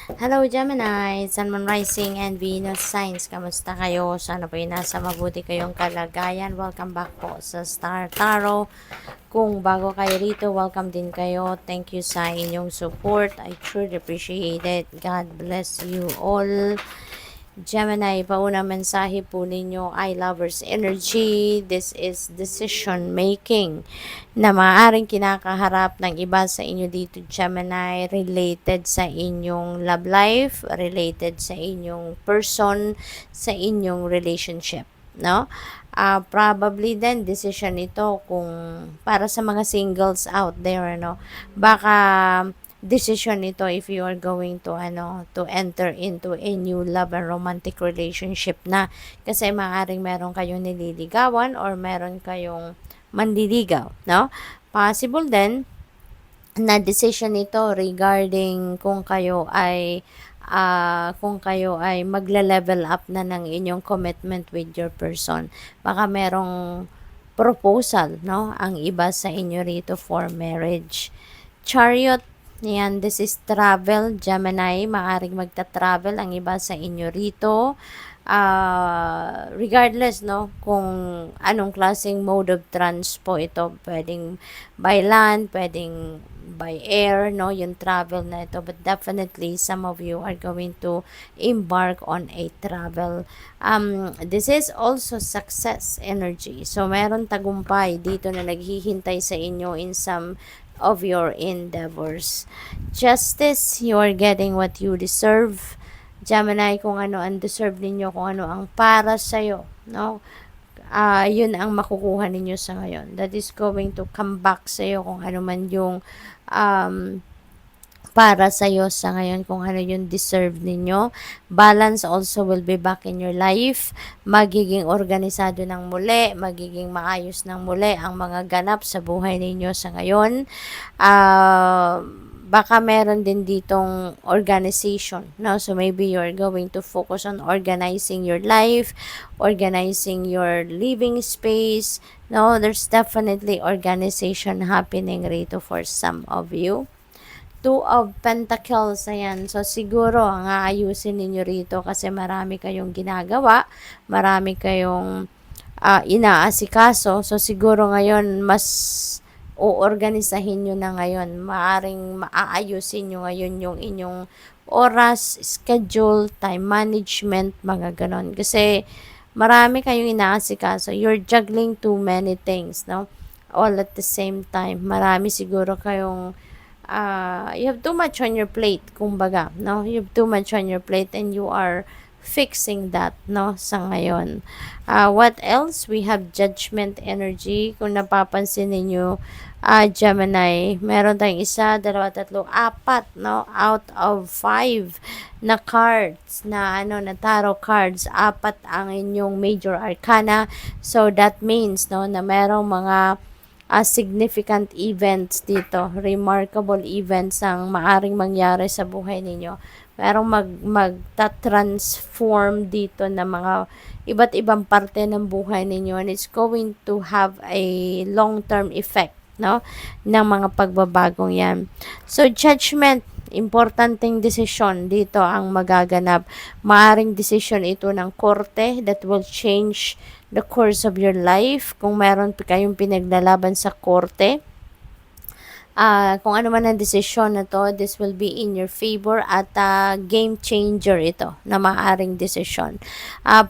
Hello Gemini, Sun, Moon, Rising, and Venus Signs. Kamusta kayo? Sana po nasa mabuti kayong kalagayan. Welcome back po sa Star Tarot. Kung bago kayo rito, welcome din kayo. Thank you sa inyong support. I truly appreciate it. God bless you all. Gemini, paunang mensahe po ninyo ay Lover's Energy. This is decision making na maaaring kinakaharap ng iba sa inyo dito, Gemini, related sa inyong love life, related sa inyong person, sa inyong relationship, no? Probably then decision ito kung para sa mga singles out there, no? Baka decision ito if you are going to enter into a new love and romantic relationship na, kasi maaring meron kayong nililigawan or meron kayong manliligaw, no? Possible then na decision ito regarding kung kayo ay magle-level up na ng inyong commitment with your person. Baka merong proposal, no, ang iba sa inyo rito for marriage. Chariot, yan, this is travel, Gemini, maaring magta-travel ang iba sa inyo rito. Regardless, no, kung anong klaseng mode of transpo ito, pwedeng by land, pwedeng by air, no, yung travel na ito, but definitely some of you are going to embark on a travel. This is also success energy, so meron tagumpay dito na naghihintay sa inyo in some of your endeavors. Justice, you are getting what you deserve. Gemini, kung ano ang deserve ninyo, kung ano ang para sa'yo, no? Yun ang makukuha ninyo sa ngayon. That is going to come back sa'yo kung ano man yung para sa'yo sa ngayon, kung ano yung deserve ninyo. Balance also will be back in your life. Magiging organisado ng muli, magiging maayos ng muli ang mga ganap sa buhay ninyo sa ngayon. Baka meron din ditong organization, no? So maybe you're going to focus on organizing your life, organizing your living space, no? There's definitely organization happening rito for some of you. Two of Pentacles, ayan. So, siguro, ang aayusin ninyo rito kasi marami kayong ginagawa, marami kayong inaasikaso. So, siguro ngayon, mas uorganisahin nyo na ngayon. Maaring maaayusin nyo ngayon yung inyong oras, schedule, time management, mga ganon. Kasi, marami kayong inaasikaso. You're juggling too many things, no? All at the same time. Marami siguro kayong you have too much on your plate, kumbaga, no? You have too much on your plate and you are fixing that, no, sa ngayon. What else? We have judgment energy. Kung napapansin ninyo, Gemini, meron tayong isa, dalawa, tatlo, apat, no? Out of 5 na cards, na tarot cards, apat ang inyong major arcana. So, that means, no, na merong mga significant events dito, remarkable events ang maaring mangyari sa buhay ninyo. Merong magta-transform dito na mga iba't ibang parte ng buhay ninyo, and it's going to have a long-term effect, no, ng mga pagbabagong yan. So, judgment, importanteng desisyon dito ang magaganap. Maaring desisyon ito ng korte that will change the course of your life. Kung meron kayong pinaglalaban sa korte, kung ano man ang desisyon na to, this will be in your favor at game changer ito na maaaring desisyon.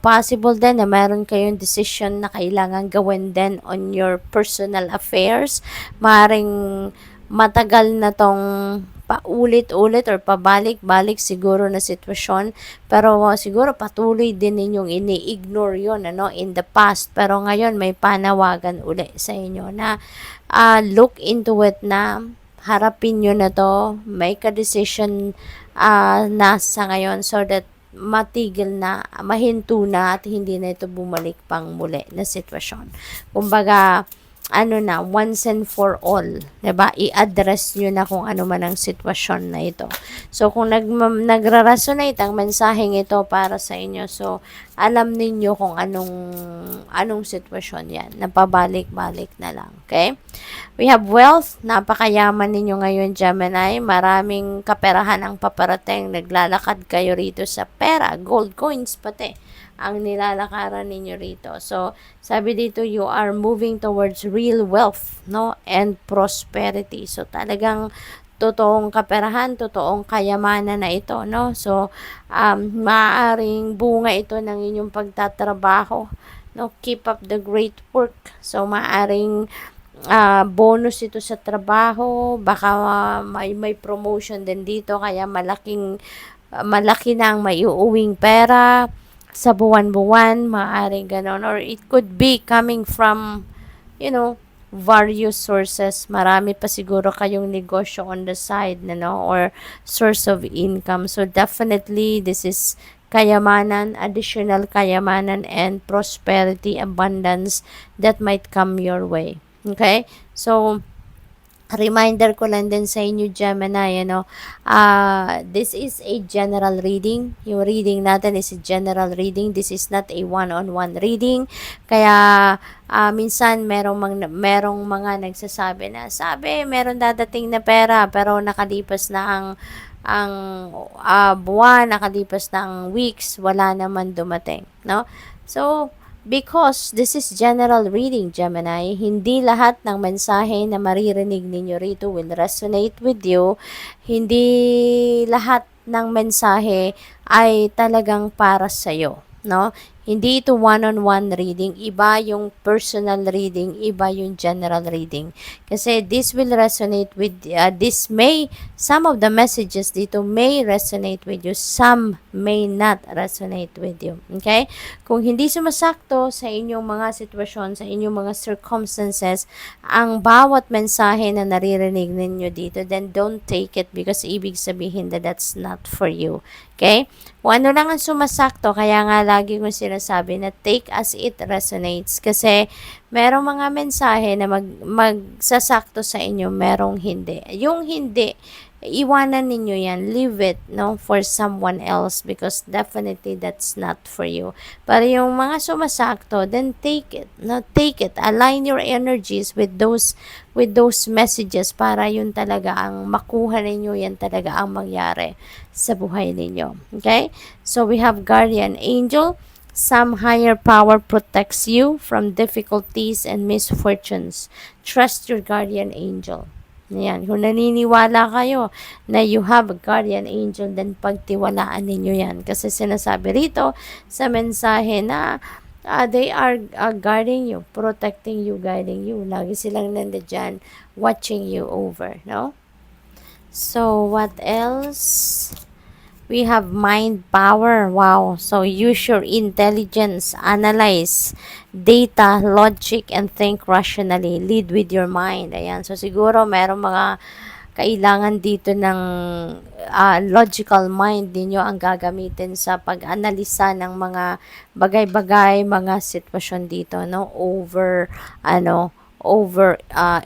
Possible din na meron kayong desisyon na kailangan gawin din on your personal affairs. Maaaring matagal na tong paulit-ulit or pabalik-balik siguro na sitwasyon, pero siguro patuloy din ninyong ini-ignore yon, ano, in the past, pero ngayon may panawagan uli sa inyo na look into it, na harapin nyo na to, make a decision na sa ngayon so that matigil na, mahinto na at hindi na ito bumalik pang muli na sitwasyon. Kumbaga, ano na, once and for all, 'di ba? I-address niyo na kung ano man ang sitwasyon na ito. So, kung nagra-resonate ang mensaheng ito para sa inyo, so, alam ninyo kung anong sitwasyon yan. Napabalik-balik na lang, okay? We have wealth, napakayaman ninyo ngayon, Gemini. Maraming kaperahan ang paparating. Naglalakad kayo rito sa pera, gold coins pati ang nilalakaran ninyo rito. So, sabi dito, you are moving towards real wealth, no? And prosperity. So, talagang totoong kaperahan, totoong kayamanan na ito, no? So, maaaring bunga ito ng inyong pagtatrabaho, no? Keep up the great work. So, maaaring bonus ito sa trabaho, baka may promotion din dito, kaya malaki na ang maiuuwing pera sa buwan-buwan, maaaring ganon. Or it could be coming from, various sources. Marami pa siguro kayong negosyo on the side, or source of income. So, definitely, this is kayamanan, additional kayamanan, and prosperity, abundance that might come your way. Okay? So, reminder ko lang din sa inyo, Gemini, this is a general reading. Yung reading natin is a general reading. This is not a one-on-one reading. Kaya, minsan merong mga nagsasabi na, meron dadating na pera, pero nakalipas na ang buwan, nakalipas na ang weeks, wala naman dumating, no? So, because this is general reading, Gemini, hindi lahat ng mensahe na maririnig ninyo rito will resonate with you. Hindi lahat ng mensahe ay talagang para sa'yo, no? Hindi ito one-on-one reading. Iba yung personal reading, iba yung general reading. Kasi this will resonate with, some of the messages dito may resonate with you, some may not resonate with you. Okay? Kung hindi sumasakto sa inyong mga sitwasyon, sa inyong mga circumstances, ang bawat mensahe na naririnig ninyo dito, then don't take it because ibig sabihin that that's not for you. Okay? Kung ano lang ang sumasakto, kaya nga lagi ko sinasabi na take as it resonates. Kasi merong mga mensahe na magsasakto sa inyo, merong hindi. Yung hindi, iwanan ninyo yan, leave it, no, for someone else because definitely that's not for you. Pero yung mga sumasakto, then take it, no, take it, align your energies with those messages para yun talaga ang makuha ninyo, yan talaga ang mangyari sa buhay ninyo. Okay? So we have guardian angel. Some higher power protects you from difficulties and misfortunes. Trust your guardian angel. Yan. Kung naniniwala kayo na you have a guardian angel, then pagtiwalaan ninyo yan. Kasi sinasabi rito sa mensahe na they are guarding you, protecting you, guiding you. Lagi silang nandiyan, watching you over, no? So, what else? We have mind power. Wow. So, use your intelligence, analyze data, logic, and think rationally. Lead with your mind. Ayan. So, siguro merong mga kailangan dito ng logical mind ninyo ang gagamitin sa pag-analisa ng mga bagay-bagay, mga sitwasyon dito, no? Over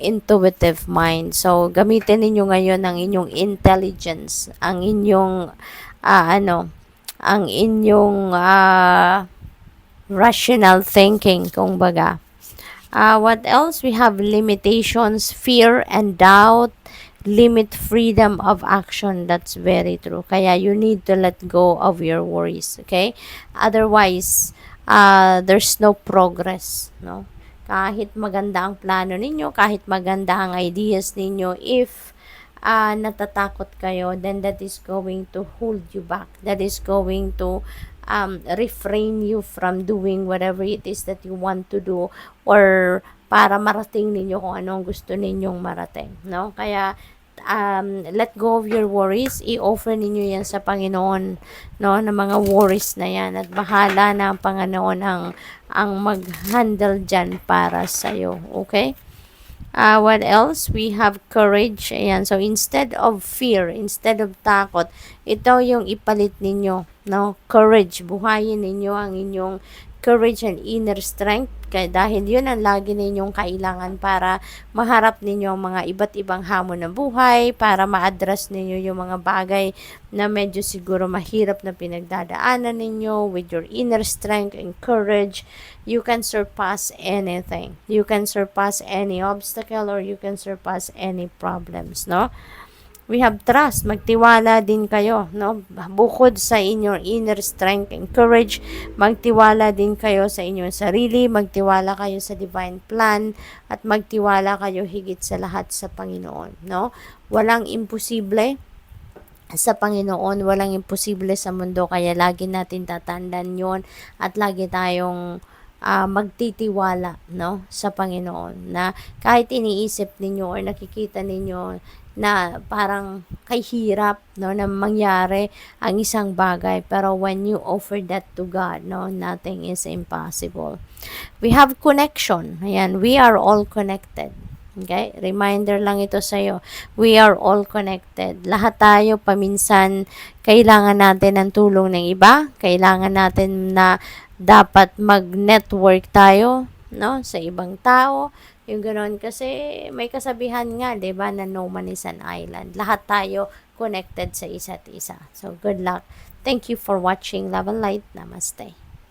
intuitive mind. So, gamitin ninyo ngayon ang inyong intelligence, ang inyong ang inyong rational thinking, kung baga. What else? We have limitations, fear and doubt, limit freedom of action. That's very true. Kaya you need to let go of your worries, okay? Otherwise, there's no progress, no? Kahit maganda ang plano ninyo, kahit maganda ang ideas ninyo, if natatakot kayo, then that is going to hold you back. That is going to refrain you from doing whatever it is that you want to do, or para marating ninyo kung anong gusto ninyong marating, no? Kaya let go of your worries, i-offer ninyo yan sa Panginoon, no, na mga worries na yan, at bahala na ang Panginoon ang mag-handle dyan para sa'yo, okay? What else? We have courage. Ayan. So, instead of fear, instead of takot, ito yung ipalit ninyo, no? Courage. Buhayin ninyo ang inyong courage and inner strength, kaya dahil yun ang lagi ninyong kailangan para maharap ninyo ang mga iba't ibang hamon ng buhay, para ma-address ninyo yung mga bagay na medyo siguro mahirap na pinagdadaanan ninyo. With your inner strength and courage, you can surpass anything. You can surpass any obstacle, or you can surpass any problems, no? We have trust. Magtiwala din kayo, no? Bukod sa inyong inner strength and courage, magtiwala din kayo sa inyong sarili, magtiwala kayo sa divine plan, at magtiwala kayo higit sa lahat sa Panginoon, no? Walang imposible sa Panginoon, walang imposible sa mundo, kaya lagi natin tatandaan yon, at lagi tayong magtitiwala, no, sa Panginoon, na kahit iniisip ninyo or nakikita ninyo na parang kay hirap, no, na mangyari ang isang bagay, pero when you offer that to God, no, nothing is impossible. We have connection. Ayan, we are all connected. Okay? Reminder lang ito sa iyo. We are all connected. Lahat tayo paminsan kailangan natin ng tulong ng iba. Kailangan natin na dapat mag-network tayo, no, sa ibang tao. Yung ganoon, kasi may kasabihan nga, 'di ba, na no man is an island. Lahat tayo connected sa isa't isa. So good luck. Thank you for watching Love and Light. Namaste.